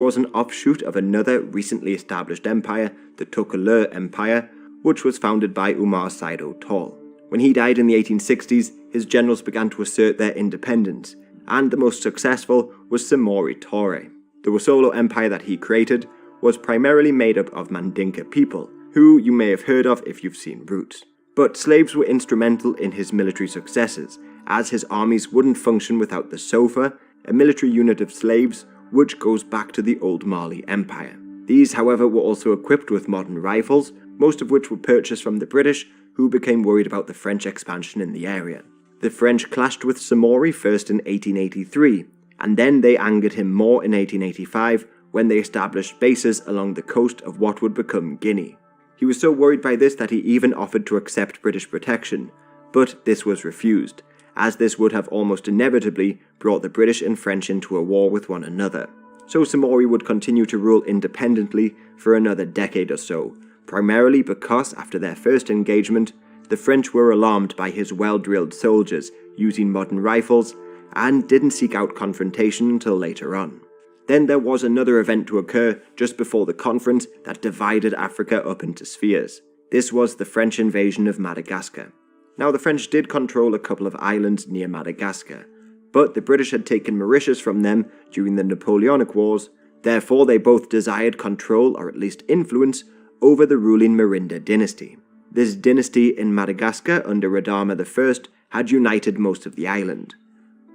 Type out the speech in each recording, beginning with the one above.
was an offshoot of another recently established empire, the Tokolur Empire, which was founded by Umar Saido Tall. When he died in the 1860s, his generals began to assert their independence, and the most successful was Samori Touré. The Wasolo Empire that he created was primarily made up of Mandinka people, who you may have heard of if you've seen Roots. But slaves were instrumental in his military successes, as his armies wouldn't function without the Sofa, a military unit of slaves which goes back to the old Mali Empire. These, however, were also equipped with modern rifles, most of which were purchased from the British, who became worried about the French expansion in the area. The French clashed with Samori first in 1883, and then they angered him more in 1885 when they established bases along the coast of what would become Guinea. He was so worried by this that he even offered to accept British protection, but this was refused, as this would have almost inevitably brought the British and French into a war with one another. So Samori would continue to rule independently for another decade or so, primarily because after their first engagement, the French were alarmed by his well-drilled soldiers using modern rifles and didn't seek out confrontation until later on. Then there was another event to occur just before the conference that divided Africa up into spheres. This was the French invasion of Madagascar. Now the French did control a couple of islands near Madagascar, but the British had taken Mauritius from them during the Napoleonic Wars, therefore they both desired control or at least influence over the ruling Marinda dynasty. This dynasty in Madagascar under Radama I had united most of the island.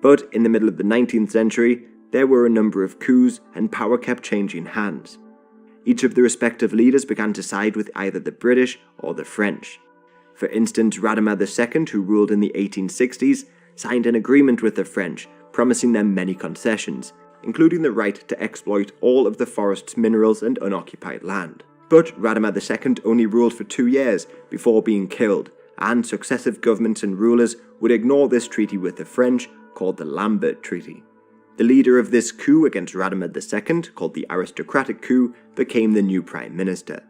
But in the middle of the 19th century, there were a number of coups and power kept changing hands. Each of the respective leaders began to side with either the British or the French. For instance, Radama II, who ruled in the 1860s, signed an agreement with the French, promising them many concessions, including the right to exploit all of the forest's minerals and unoccupied land. But Radama II only ruled for 2 years before being killed, and successive governments and rulers would ignore this treaty with the French, called the Lambert Treaty. The leader of this coup against Radama II, called the aristocratic coup, became the new prime minister.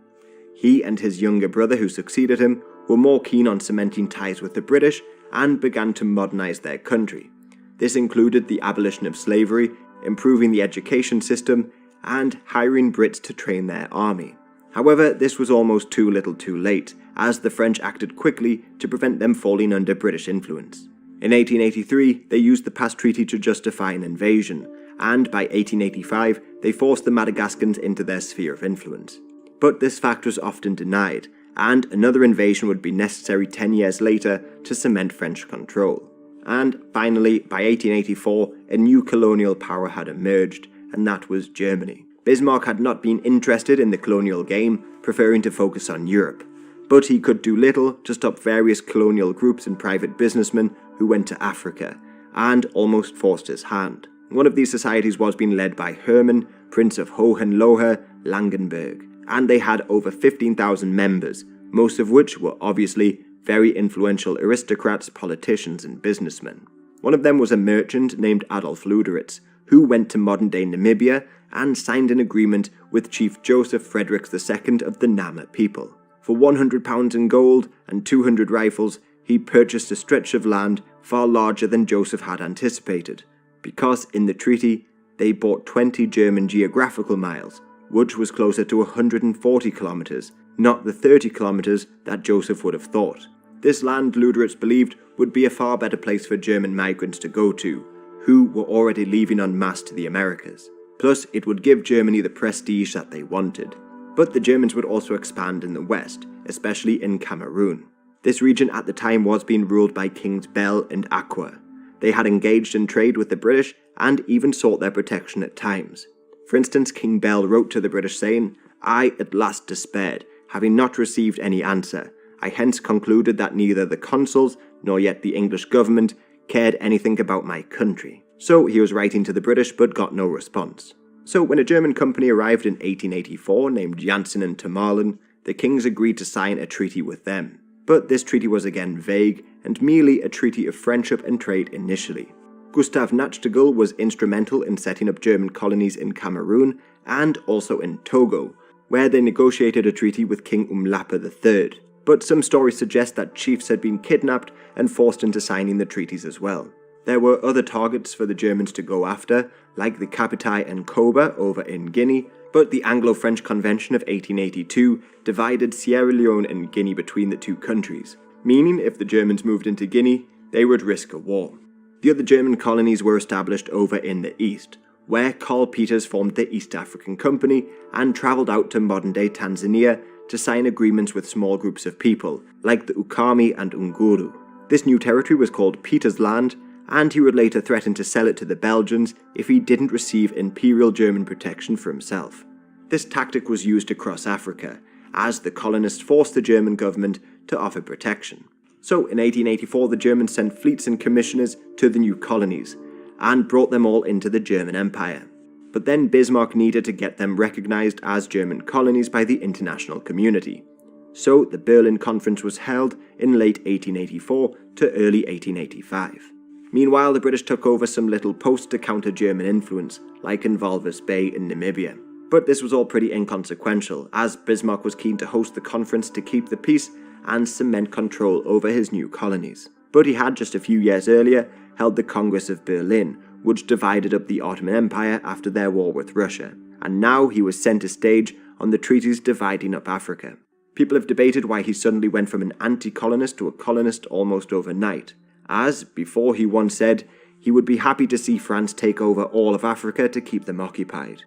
He and his younger brother who succeeded him were more keen on cementing ties with the British and began to modernize their country. This included the abolition of slavery, improving the education system, and hiring Brits to train their army. However, this was almost too little too late, as the French acted quickly to prevent them falling under British influence. In 1883, they used the Pass Treaty to justify an invasion, and by 1885, they forced the Madagascans into their sphere of influence. But this fact was often denied, and another invasion would be necessary 10 years later to cement French control. And finally, by 1884, a new colonial power had emerged, and that was Germany. Bismarck had not been interested in the colonial game, preferring to focus on Europe. But he could do little to stop various colonial groups and private businessmen who went to Africa, and almost forced his hand. One of these societies was being led by Hermann, Prince of Hohenlohe-Langenburg, and they had over 15,000 members, most of which were obviously very influential aristocrats, politicians, and businessmen. One of them was a merchant named Adolf Luderitz, who went to modern-day Namibia and signed an agreement with Chief Joseph Fredericks II of the Nama people. For £100 in gold and 200 rifles, he purchased a stretch of land far larger than Joseph had anticipated, because in the treaty, they bought 20 German geographical miles, which was closer to 140 kilometers, not the 30 kilometers that Joseph would have thought. This land, Luderitz believed, would be a far better place for German migrants to go to, who were already leaving en masse to the Americas. Plus, it would give Germany the prestige that they wanted. But the Germans would also expand in the west, especially in Cameroon. This region at the time was being ruled by Kings Bell and Akwa. They had engaged in trade with the British and even sought their protection at times. For instance, King Bell wrote to the British saying, "I at last despaired, having not received any answer. I hence concluded that neither the consuls nor yet the English government cared anything about my country." So he was writing to the British but got no response. So when a German company arrived in 1884 named Janssen and Tomarlin, the kings agreed to sign a treaty with them. But this treaty was again vague and merely a treaty of friendship and trade initially. Gustav Nachtigal was instrumental in setting up German colonies in Cameroon and also in Togo, where they negotiated a treaty with King Umlapa III. But some stories suggest that chiefs had been kidnapped and forced into signing the treaties as well. There were other targets for the Germans to go after, like the Kapitai and Koba over in Guinea, but the Anglo-French Convention of 1882 divided Sierra Leone and Guinea between the two countries, meaning if the Germans moved into Guinea, they would risk a war. The other German colonies were established over in the east, where Karl Peters formed the East African Company and travelled out to modern-day Tanzania to sign agreements with small groups of people, like the Ukami and Unguru. This new territory was called Peters Land, and he would later threaten to sell it to the Belgians if he didn't receive Imperial German protection for himself. This tactic was used across Africa, as the colonists forced the German government to offer protection. So in 1884 the Germans sent fleets and commissioners to the new colonies, and brought them all into the German Empire. But then Bismarck needed to get them recognized as German colonies by the international community. So the Berlin Conference was held in late 1884 to early 1885. Meanwhile, the British took over some little posts to counter German influence, like in Walvis Bay in Namibia. But this was all pretty inconsequential, as Bismarck was keen to host the conference to keep the peace and cement control over his new colonies. But he had just a few years earlier held the Congress of Berlin, which divided up the Ottoman Empire after their war with Russia, and now he was centre stage on the treaties dividing up Africa. People have debated why he suddenly went from an anti-colonist to a colonist almost overnight, as, before, he once said he would be happy to see France take over all of Africa to keep them occupied.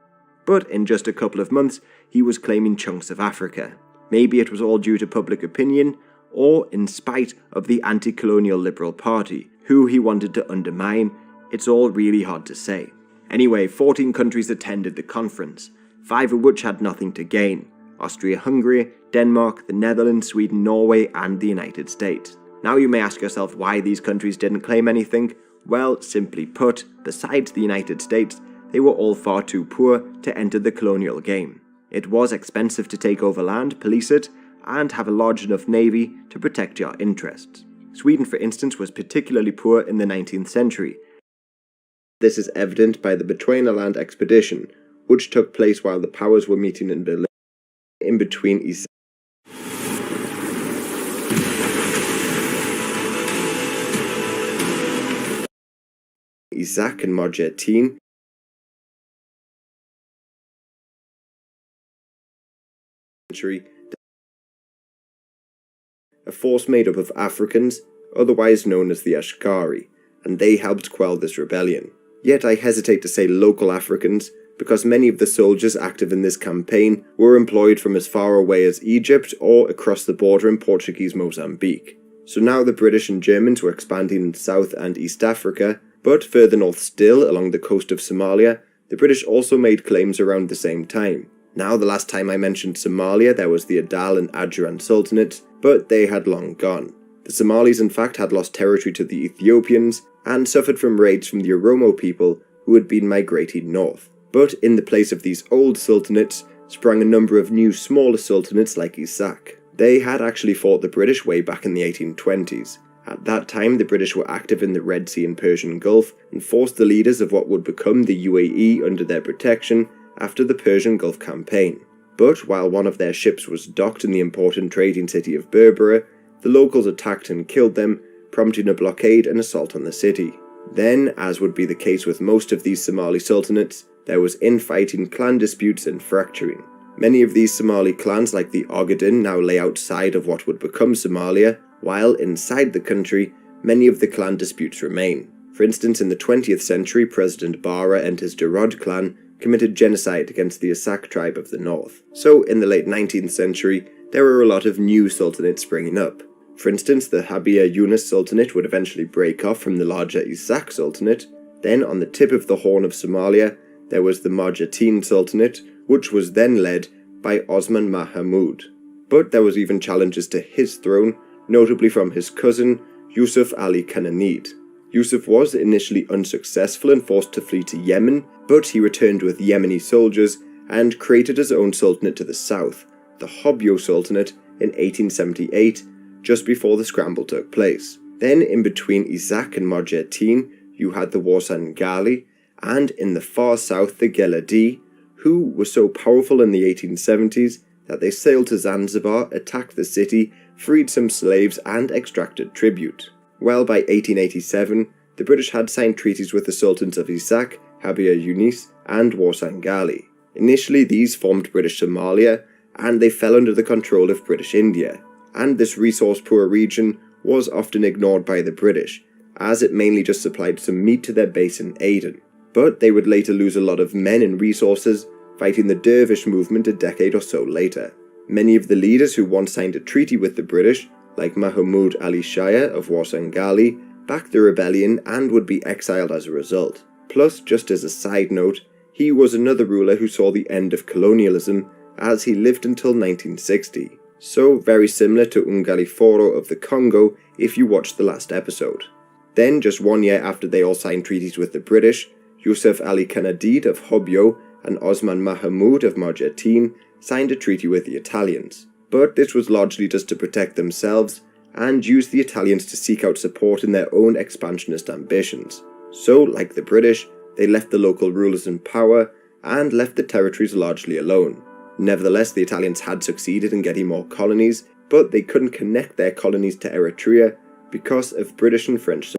But in just a couple of months, he was claiming chunks of Africa. Maybe it was all due to public opinion, or in spite of the anti-colonial Liberal Party, who he wanted to undermine. It's all really hard to say. Anyway, 14 countries attended the conference, 5 of which had nothing to gain: Austria-Hungary, Denmark, the Netherlands, Sweden, Norway, and the United States. Now you may ask yourself why these countries didn't claim anything. Well, simply put, besides the United States, they were all far too poor to enter the colonial game. It was expensive to take over land, police it, and have a large enough navy to protect your interests. Sweden, for instance, was particularly poor in the 19th century. This is evident by the Bechuanaland expedition, which took place while the powers were meeting in Berlin, in between Isaac and Marjeteen. A force made up of Africans, otherwise known as the Ashkari, and they helped quell this rebellion. Yet I hesitate to say local Africans, because many of the soldiers active in this campaign were employed from as far away as Egypt or across the border in Portuguese Mozambique. So now the British and Germans were expanding in South and East Africa, but further north still, along the coast of Somalia, the British also made claims around the same time. Now, the last time I mentioned Somalia, there was the Adal and Adjuran Sultanates, but they had long gone. The Somalis in fact had lost territory to the Ethiopians and suffered from raids from the Oromo people who had been migrating north. But in the place of these old sultanates sprang a number of new smaller sultanates like Isaac. They had actually fought the British way back in the 1820s. At that time, the British were active in the Red Sea and Persian Gulf and forced the leaders of what would become the UAE under their protection after the Persian Gulf campaign. But while one of their ships was docked in the important trading city of Berbera, the locals attacked and killed them, prompting a blockade and assault on the city. Then, as would be the case with most of these Somali sultanates, there was infighting, clan disputes and fracturing. Many of these Somali clans, like the Ogaden, now lay outside of what would become Somalia, while inside the country, many of the clan disputes remain. For instance, in the 20th century, President Bara and his Darod clan committed genocide against the Asak tribe of the north. So, in the late 19th century, there were a lot of new sultanates springing up. For instance, the Habia Yunus Sultanate would eventually break off from the larger Isak Sultanate. Then, on the tip of the Horn of Somalia, there was the Marjeteen Sultanate, which was then led by Osman Mahamud. But there was even challenges to his throne, notably from his cousin, Yusuf Ali Kananid. Yusuf was initially unsuccessful and forced to flee to Yemen, but he returned with Yemeni soldiers and created his own sultanate to the south, the Hobyo Sultanate, in 1878, just before the scramble took place. Then, in between Isaac and Marjeteen, you had the Wasangali, and in the far south the Geladi, who were so powerful in the 1870s that they sailed to Zanzibar, attacked the city, freed some slaves and extracted tribute. Well, by 1887, the British had signed treaties with the sultans of Isak, Habia Yunis, and Warsangali. Initially, these formed British Somalia, and they fell under the control of British India, and this resource-poor region was often ignored by the British, as it mainly just supplied some meat to their base in Aden. But they would later lose a lot of men and resources, fighting the Dervish movement a decade or so later. Many of the leaders who once signed a treaty with the British, like Mahmud Ali Shah of Warsangali, backed the rebellion and would be exiled as a result. Plus, just as a side note, he was another ruler who saw the end of colonialism, as he lived until 1960. So very similar to Ungaliforo of the Congo if you watched the last episode. Then, just 1 year after they all signed treaties with the British, Yusuf Ali Kanadid of Hobyo and Osman Mahmud of Marjatin signed a treaty with the Italians. But this was largely just to protect themselves and use the Italians to seek out support in their own expansionist ambitions. So, like the British, they left the local rulers in power and left the territories largely alone. Nevertheless, the Italians had succeeded in getting more colonies, but they couldn't connect their colonies to Eritrea because of British and French